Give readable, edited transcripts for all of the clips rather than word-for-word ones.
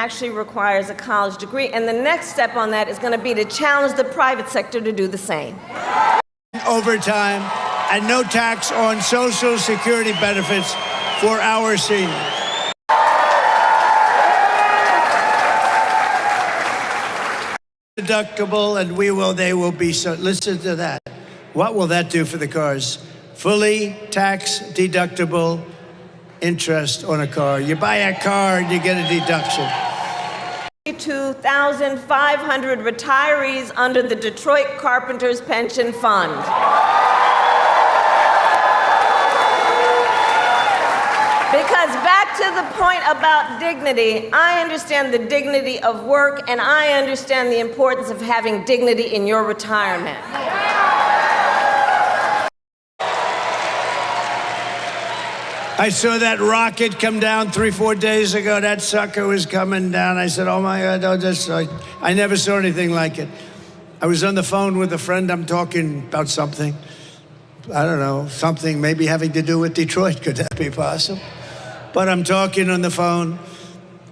actually requires a college degree. And the next step on that is going to be to challenge the private sector to do the same. Overtime and no tax on Social Security benefits for our seniors. Deductible, and they will be so. Listen to that. What will that do for the cars? Fully tax deductible interest on a car. You buy a car and you get a deduction. 2,500 retirees under the Detroit Carpenters Pension Fund. Because back to the point about dignity, I understand the dignity of work, and I understand the importance of having dignity in your retirement. I saw that rocket come down 3-4 days ago. That sucker was coming down. I said, oh my God, I never saw anything like it. I was on the phone with a friend. I'm talking about something. I don't know, something maybe having to do with Detroit. Could that be possible? But I'm talking on the phone,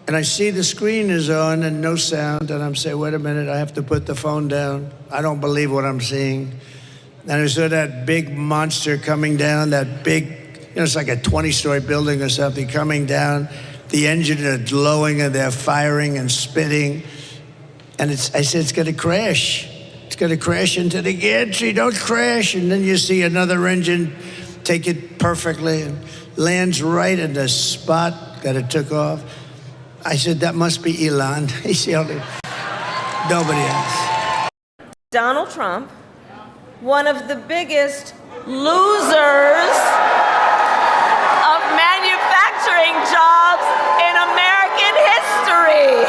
and I see the screen is on and no sound, and I'm saying, wait a minute, I have to put the phone down. I don't believe what I'm seeing. And I saw that big monster coming down, that big, it's like a 20-story building or something coming down. The engines are glowing, and they're firing and spitting. And I said, it's going to crash. It's going to crash into the gantry. Don't crash. And then you see another engine take it perfectly and lands right in the spot that it took off. I said, that must be Elon. He's the only, nobody else. Donald Trump, one of the biggest losers of manufacturing jobs in American history.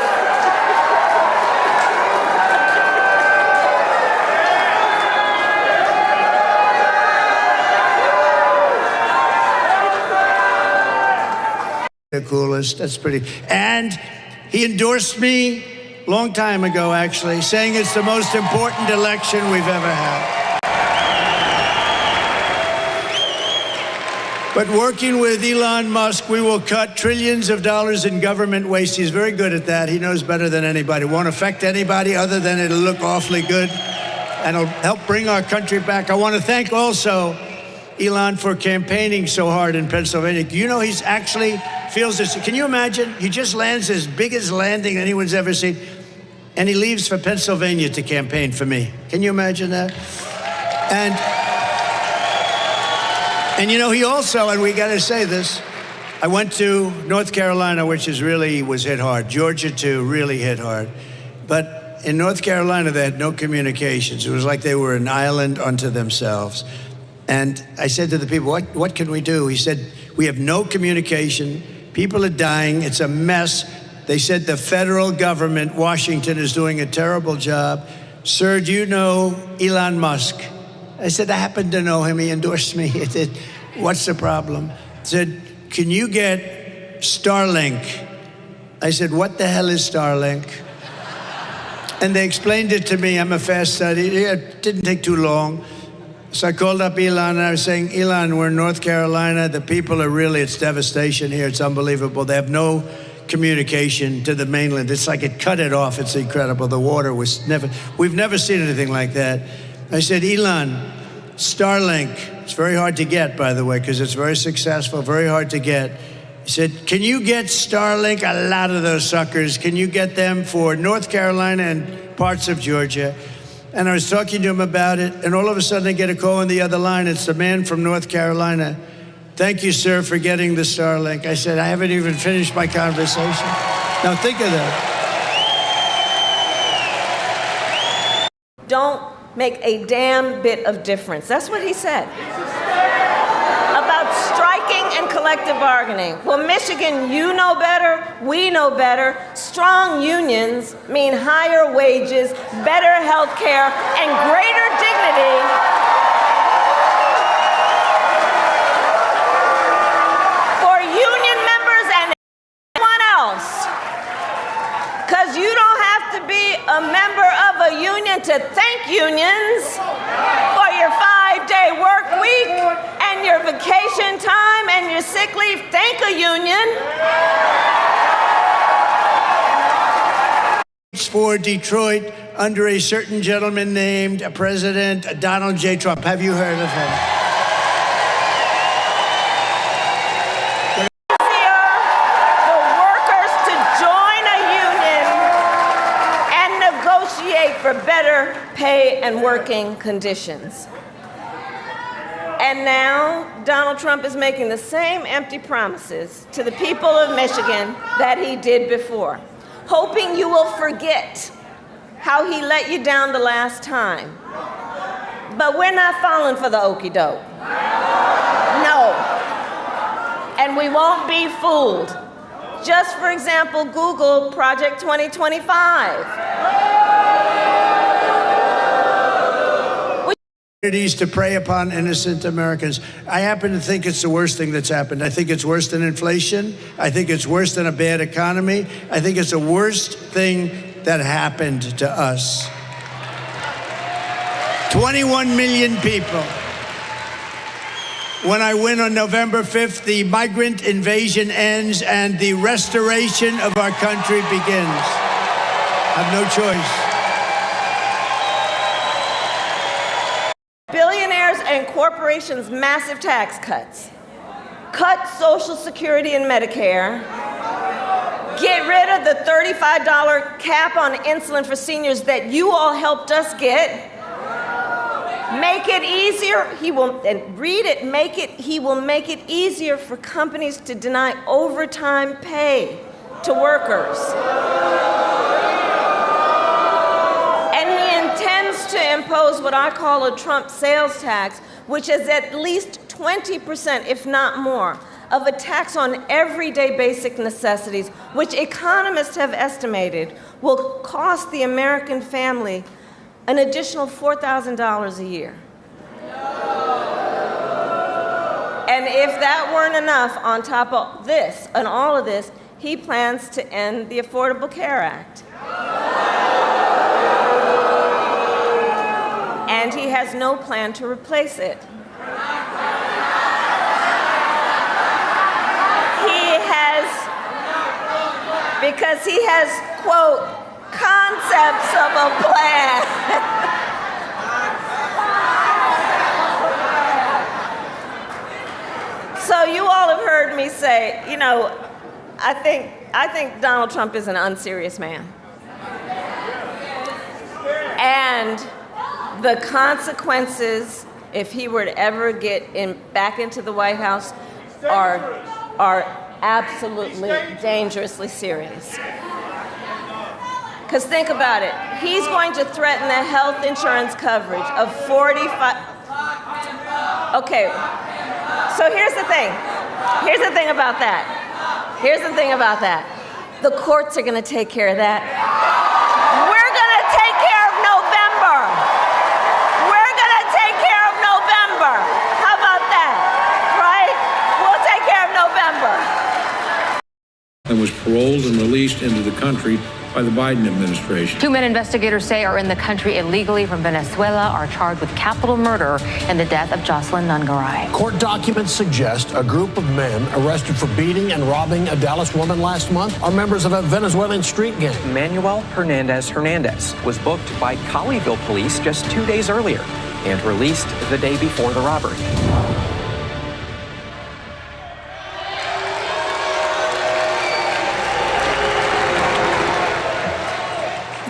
The coolest, that's pretty. And he endorsed me a long time ago, actually, saying it's the most important election we've ever had. But working with Elon Musk, we will cut trillions of dollars in government waste. He's very good at that. He knows better than anybody. Won't affect anybody other than it'll look awfully good, and it'll help bring our country back. I want to thank also Elon for campaigning so hard in Pennsylvania. You know, he's actually feels this. Can you imagine? He just lands his biggest landing anyone's ever seen, and he leaves for Pennsylvania to campaign for me. Can you imagine that? And you know, he also, and we got to say this, I went to North Carolina, which was hit hard. Georgia, too, really hit hard. But in North Carolina, they had no communications. It was like they were an island unto themselves. And I said to the people, what can we do? He said, we have no communication. People are dying. It's a mess. They said the federal government, Washington, is doing a terrible job. Sir, do you know Elon Musk? I said, I happen to know him. He endorsed me. He said, what's the problem? He said, can you get Starlink? I said, what the hell is Starlink? And they explained it to me. I'm a fast study. It didn't take too long. So I called up Elon, and I was saying, Elon, we're in North Carolina. The people are really, it's devastation here. It's unbelievable. They have no communication to the mainland. It's like it cut it off. It's incredible. The water was we've never seen anything like that. I said, Elon, Starlink, it's very hard to get, by the way, because it's very successful, very hard to get. He said, can you get Starlink, a lot of those suckers, can you get them for North Carolina and parts of Georgia? And I was talking to him about it, and all of a sudden I get a call on the other line. It's the man from North Carolina. Thank you, sir, for getting the Starlink. I said, I haven't even finished my conversation. Now think of that. Don't make a damn bit of difference. That's what he said. About striking and collective bargaining. Well, Michigan, you know better, we know better. Strong unions mean higher wages, better health care, and greater dignity for union members and everyone else. Because you don't have to be a member of a union to thank unions for your 5-day work week and your vacation time and your sick leave. Thank a union. for Detroit under a certain gentleman named President Donald J. Trump. Have you heard of him? For workers to join a union and negotiate for better pay and working conditions. And now Donald Trump is making the same empty promises to the people of Michigan that he did before, hoping you will forget how he let you down the last time. But we're not falling for the okie doke. No. And we won't be fooled. Just for example, Google Project 2025. To prey upon innocent Americans. I happen to think it's the worst thing that's happened. I think it's worse than inflation. I think it's worse than a bad economy. I think it's the worst thing that happened to us. 21 million people. When I win on November 5th, the migrant invasion ends and the restoration of our country begins. I have no choice. Billionaires and corporations' massive tax cuts. Cut Social Security and Medicare. Get rid of the $35 cap on insulin for seniors that you all helped us get. Make it easier, he will make it easier for companies to deny overtime pay to workers. And he intends to impose what I call a Trump sales tax, which is at least 20%, if not more, of a tax on everyday basic necessities, which economists have estimated will cost the American family an additional $4,000 a year. And if that weren't enough, on top of this and all of this, he plans to end the Affordable Care Act. And he has no plan to replace it. Because he has, quote, concepts of a plan. So you all have heard me say, you know, I think Donald Trump is an unserious man. And the consequences, if he were to ever get back into the White House, are absolutely dangerously serious. Because think about it, he's going to threaten the health insurance coverage of 45. Okay, so here's the thing about that. The courts are going to take care of that. We're going to take care of November. How about that, right? We'll take care of November. And was paroled and released into the country by the Biden administration. Two men investigators say are in the country illegally from Venezuela are charged with capital murder in the death of Jocelyn Nungaray. Court documents suggest a group of men arrested for beating and robbing a Dallas woman last month are members of a Venezuelan street gang. Manuel Hernandez was booked by Colleyville police just 2 days earlier and released the day before the robbery.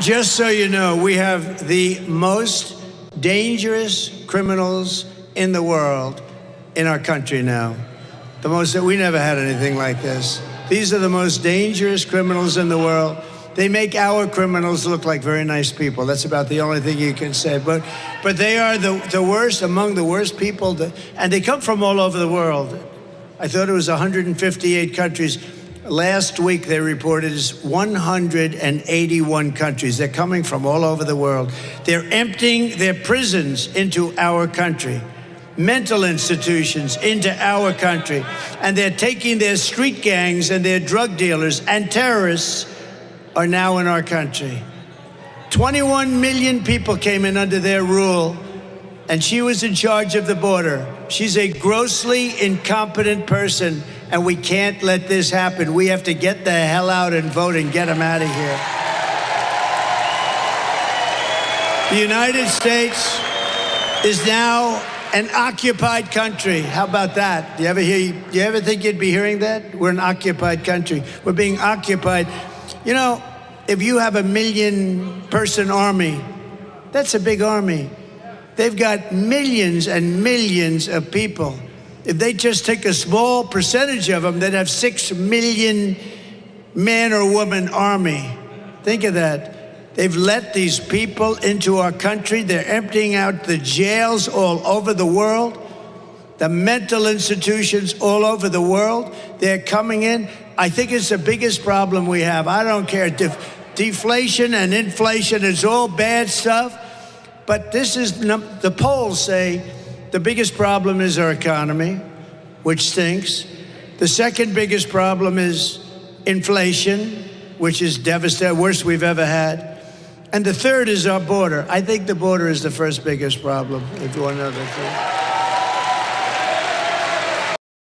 Just so you know, we have the most dangerous criminals in the world in our country now. We never had anything like this. These are the most dangerous criminals in the world. They make our criminals look like very nice people. That's about the only thing you can say. But they are the worst, among the worst people, and they come from all over the world. I thought it was 158 countries. Last week, they reported is 181 countries. They're coming from all over the world. They're emptying their prisons into our country, mental institutions into our country, and they're taking their street gangs and their drug dealers and terrorists are now in our country. 21 million people came in under their rule, and she was in charge of the border. She's a grossly incompetent person, and we can't let this happen. We have to get the hell out and vote and get them out of here. The United States is now an occupied country. How about that? Do you ever think you'd be hearing that? We're an occupied country. We're being occupied. You know, if you have a 1 million-person army, that's a big army. They've got millions and millions of people. If they just take a small percentage of them, they'd have 6 million man or woman army. Think of that. They've let these people into our country. They're emptying out the jails all over the world, the mental institutions all over the world. They're coming in. I think it's the biggest problem we have. I don't care. Deflation and inflation is all bad stuff. But this is, the polls say the biggest problem is our economy, which stinks. The second biggest problem is inflation, which is devastating, worst we've ever had. And the third is our border. I think the border is the first biggest problem, if you want to know the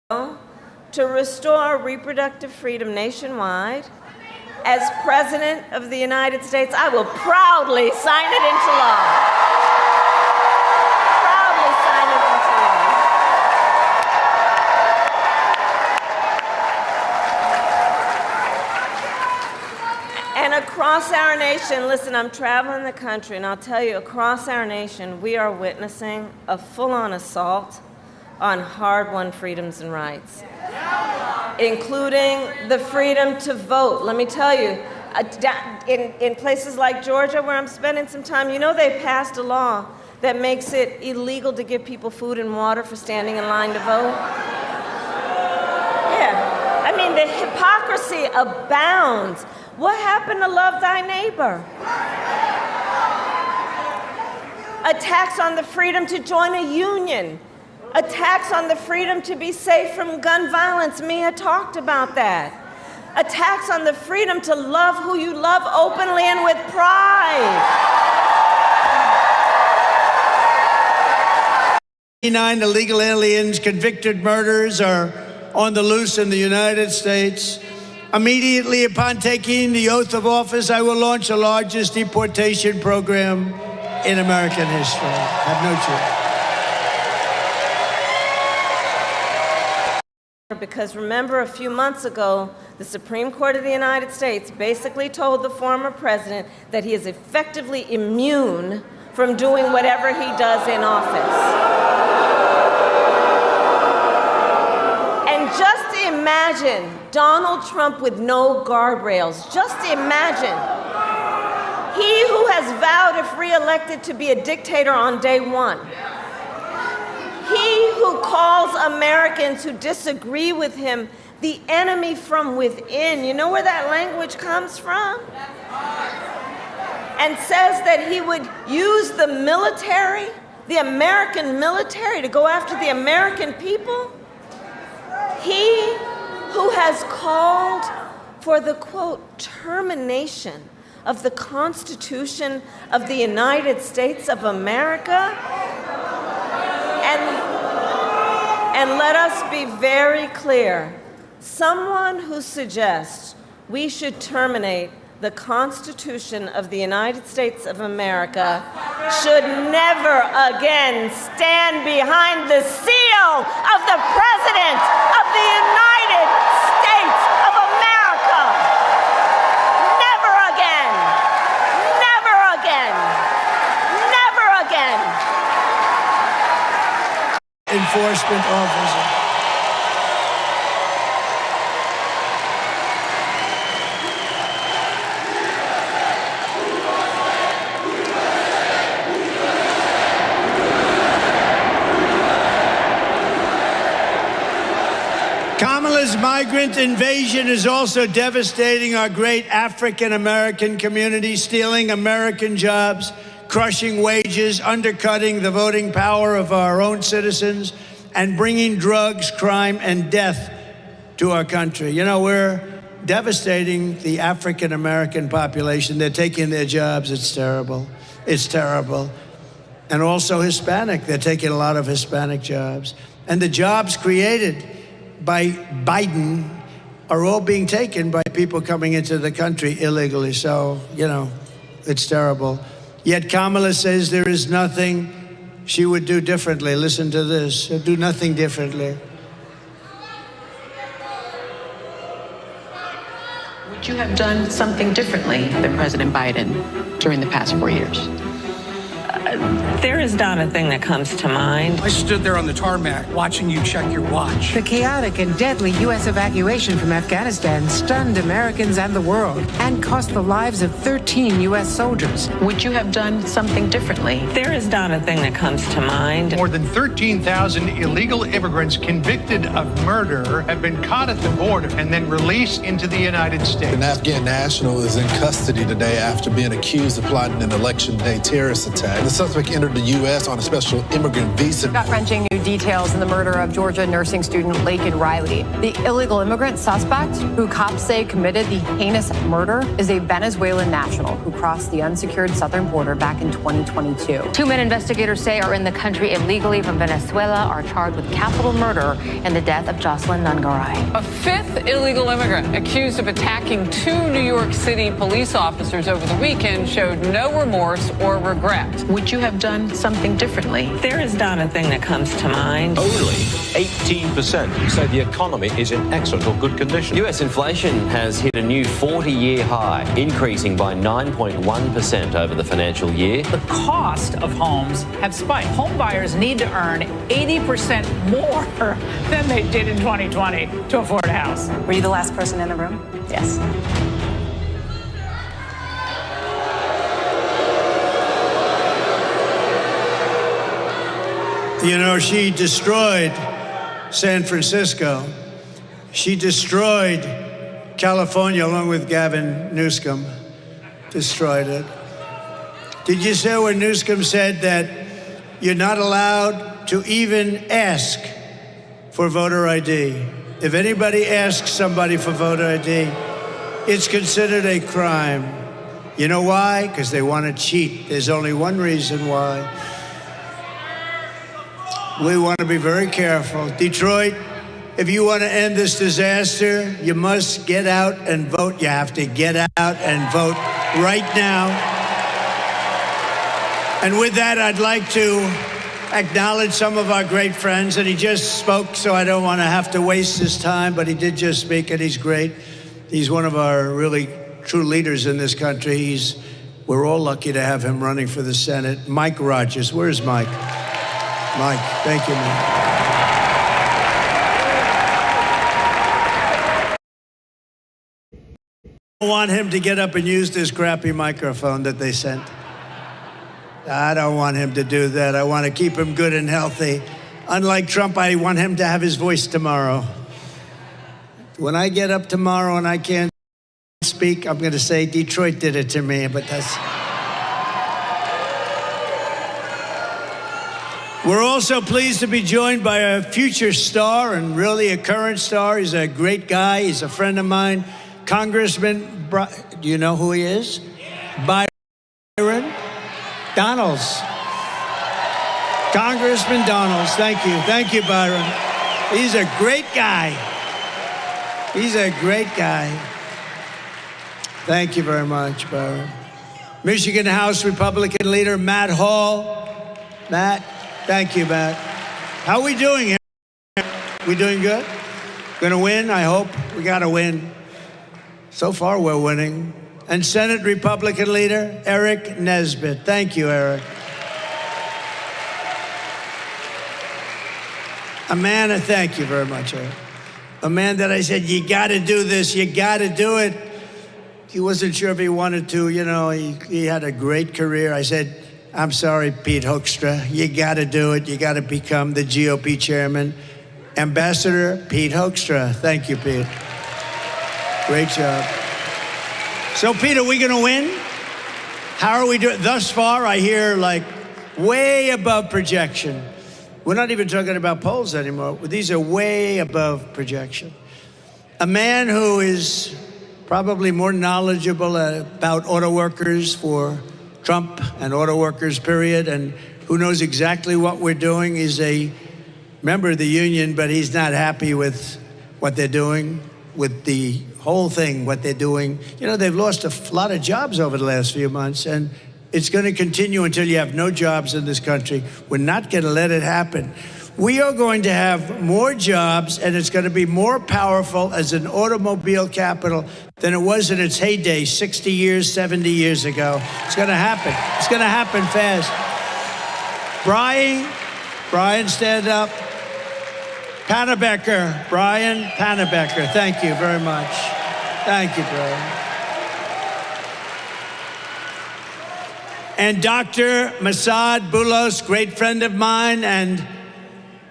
truth. To restore reproductive freedom nationwide, as President of the United States, I will proudly sign it into law. Proudly sign it into law. And across our nation, listen, I'm traveling the country, and I'll tell you, across our nation, we are witnessing a full-on assault on hard-won freedoms and rights, including the freedom to vote. Let me tell you, in places like Georgia, where I'm spending some time, you know they passed a law that makes it illegal to give people food and water for standing in line to vote. Yeah, I mean, the hypocrisy abounds. What happened to love thy neighbor? Attacks on the freedom to join a union. Attacks on the freedom to be safe from gun violence. Mia talked about that. Attacks on the freedom to love who you love openly and with pride. 89 illegal aliens, convicted murderers are on the loose in the United States. Immediately upon taking the oath of office, I will launch the largest deportation program in American history. I have no choice. Because remember, a few months ago, the Supreme Court of the United States basically told the former president that he is effectively immune from doing whatever he does in office. And just imagine Donald Trump with no guardrails. Just imagine. He who has vowed, if re-elected, to be a dictator on day one. He who calls Americans who disagree with him the enemy from within. You know where that language comes from? And says that he would use the military, the American military, to go after the American people. He who has called for the, quote, termination of the Constitution of the United States of America. And let us be very clear. Someone who suggests we should terminate the Constitution of the United States of America should never again stand behind the seal of the President of the United States of America. Never again. Never again. Never again. Enforcement officer. Kamala's migrant invasion is also devastating our great African American community, stealing American jobs, crushing wages, undercutting the voting power of our own citizens, and bringing drugs, crime, and death to our country. You know, we're devastating the African American population. They're taking their jobs. It's terrible. It's terrible. And also Hispanic. They're taking a lot of Hispanic jobs. And the jobs created by Biden are all being taken by people coming into the country illegally. So, you know, it's terrible. Yet Kamala says there is nothing she would do differently. Listen to this. She'll do nothing differently. Would you have done something differently than President Biden during the past 4 years? There is not a thing that comes to mind. I stood there on the tarmac watching you check your watch. The chaotic and deadly U.S. evacuation from Afghanistan stunned Americans and the world and cost the lives of 13 U.S. soldiers. Would you have done something differently? There is not a thing that comes to mind. More than 13,000 illegal immigrants convicted of murder have been caught at the border and then released into the United States. An Afghan national is in custody today after being accused of plotting an election day terrorist attack. The suspect entered the U.S. on a special immigrant visa. Gut-wrenching new details in the murder of Georgia nursing student Laken Riley. The illegal immigrant suspect, who cops say committed the heinous murder, is a Venezuelan national who crossed the unsecured southern border back in 2022. 2 men investigators say are in the country illegally from Venezuela are charged with capital murder in the death of Jocelyn Nungaray. A fifth illegal immigrant accused of attacking 2 New York City police officers over the weekend showed no remorse or regret. Would you have done something differently? There is not a thing that comes to mind. Only 18% say the economy is in excellent or good condition. US inflation has hit a new 40-year high, increasing by 9.1% over the financial year. The cost of homes have spiked. Home buyers need to earn 80% more than they did in 2020 to afford a house. Were you the last person in the room? Yes. You know, she destroyed San Francisco. She destroyed California along with Gavin Newsom. Destroyed it. Did you say when Newsom said that you're not allowed to even ask for voter ID? If anybody asks somebody for voter ID, it's considered a crime. You know why? Because they want to cheat. There's only one reason why. We want to be very careful. Detroit, if you want to end this disaster, you must get out and vote. You have to get out and vote right now. And with that, I'd like to acknowledge some of our great friends. And he just spoke, so I don't want to have to waste his time, but he did just speak, and he's great. He's one of our really true leaders in this country. We're all lucky to have him running for the Senate. Mike Rogers. Where's Mike? Mike, thank you, man. I want him to get up and use this crappy microphone that they sent. I don't want him to do that. I want to keep him good and healthy. Unlike Trump, I want him to have his voice tomorrow. When I get up tomorrow and I can't speak, I'm going to say Detroit did it to me, but that's... We're also pleased to be joined by a future star and really a current star. He's a great guy. He's a friend of mine. Congressman, do you know who he is? Byron Donalds. Congressman Donalds, thank you. Thank you, Byron. He's a great guy. He's a great guy. Thank you very much, Byron. Michigan House Republican leader Matt Hall. Matt. Thank you, Matt. How are we doing here? We doing good? Gonna win, I hope. We gotta win. So far, we're winning. And Senate Republican leader Eric Nesbitt. Thank you, Eric. A man, thank you very much, Eric. A man that I said, you gotta do this, you gotta do it. He wasn't sure if he wanted to, you know, he had a great career. I said, I'm sorry, Pete Hoekstra. You got to do it. You got to become the GOP chairman. Ambassador Pete Hoekstra. Thank you, Pete. Great job. So, Pete, are we going to win? How are we doing? Thus far, I hear like way above projection. We're not even talking about polls anymore. These are way above projection. A man who is probably more knowledgeable about auto workers for Trump and auto workers, period, and who knows exactly what we're doing. He's a member of the union, but he's not happy with what they're doing, with the whole thing, what they're doing. You know, they've lost a lot of jobs over the last few months, and It's going to continue until you have no jobs in this country. We're not going to let it happen. We are going to have more jobs, and it's going to be more powerful as an automobile capital than it was in its heyday 60 years, 70 years ago. It's going to happen. It's going to happen fast. Brian, stand up. Pannebecker, Brian Pannebecker. Thank you very much. Thank you, Brian. And Dr. Masad Boulos, great friend of mine, and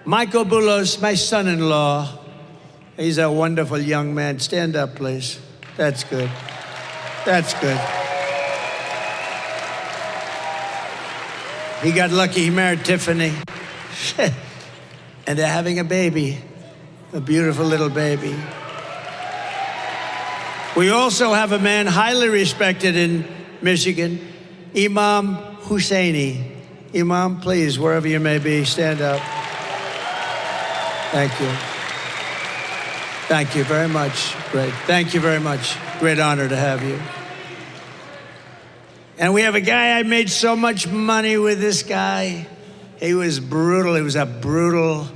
Michael Boulos, my son-in-law. He's a wonderful young man. Stand up, please. That's good. That's good. He got lucky. He married Tiffany. And they're having a baby, a beautiful little baby. We also have a man highly respected in Michigan, Imam Husseini. Imam, please, wherever you may be, stand up. Thank you. Thank you very much. Great. Thank you very much. Great honor to have you. And we have a guy, I made so much money with this guy. He was brutal. He was a brutal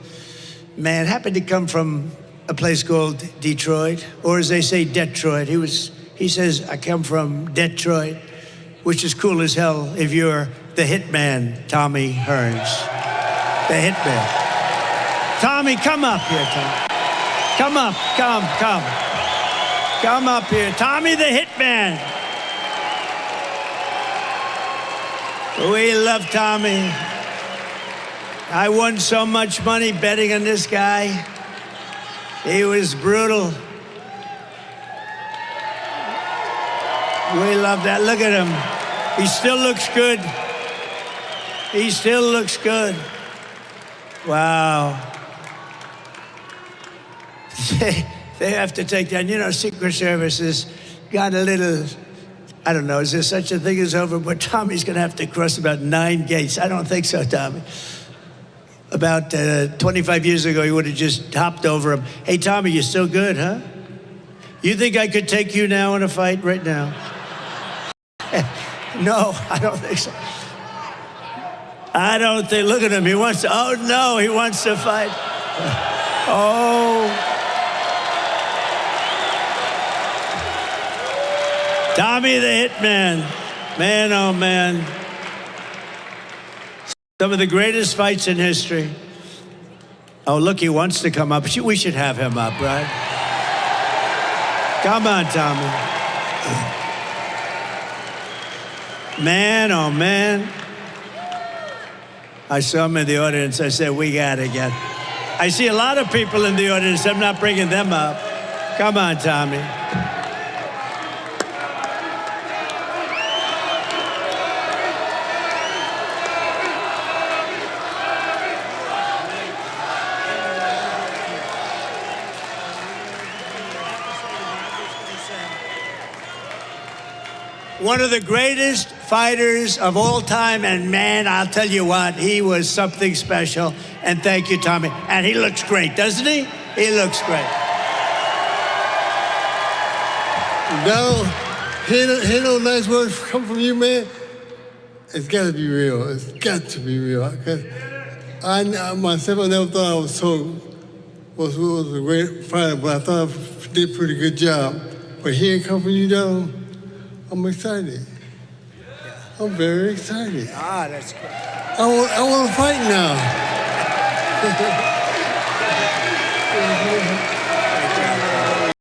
man. Happened to come from a place called Detroit, or as they say, Detroit. He says, I come from Detroit, which is cool as hell if you're the hitman, Tommy Hearns. The hitman. Tommy, come up here, Tommy. Come up, come. Come up here. Tommy the hitman. We love Tommy. I won so much money betting on this guy. He was brutal. We love that. Look at him. He still looks good. He still looks good. Wow. They have to take that. You know, Secret Service has got a little, I don't know, is there such a thing as over? But Tommy's going to have to cross about 9 gates. I don't think so, Tommy. About 25 years ago, he would have just hopped over him. Hey, Tommy, you still good, huh? You think I could take you now in a fight right now? No, I don't think so. I don't think, look at him, he wants to, oh no, he wants to fight. Oh. Tommy the Hitman. Man, oh man. Some of the greatest fights in history. Oh, look, he wants to come up. We should have him up, right? Come on, Tommy. Man, oh man. I saw him in the audience. I said, we gotta get. I see a lot of people in the audience. I'm not bringing them up. Come on, Tommy. One of the greatest fighters of all time, and man, I'll tell you what, he was something special. And thank you, Tommy. And he looks great, doesn't he? He looks great. Now, hear those nice words come from you, man? It's got to be real. It's got to be real. Because I myself, I never thought I was a great fighter, but I thought I did a pretty good job. But hearing come from you, though, I'm excited. I'm very excited. Ah, that's great. I want to fight now.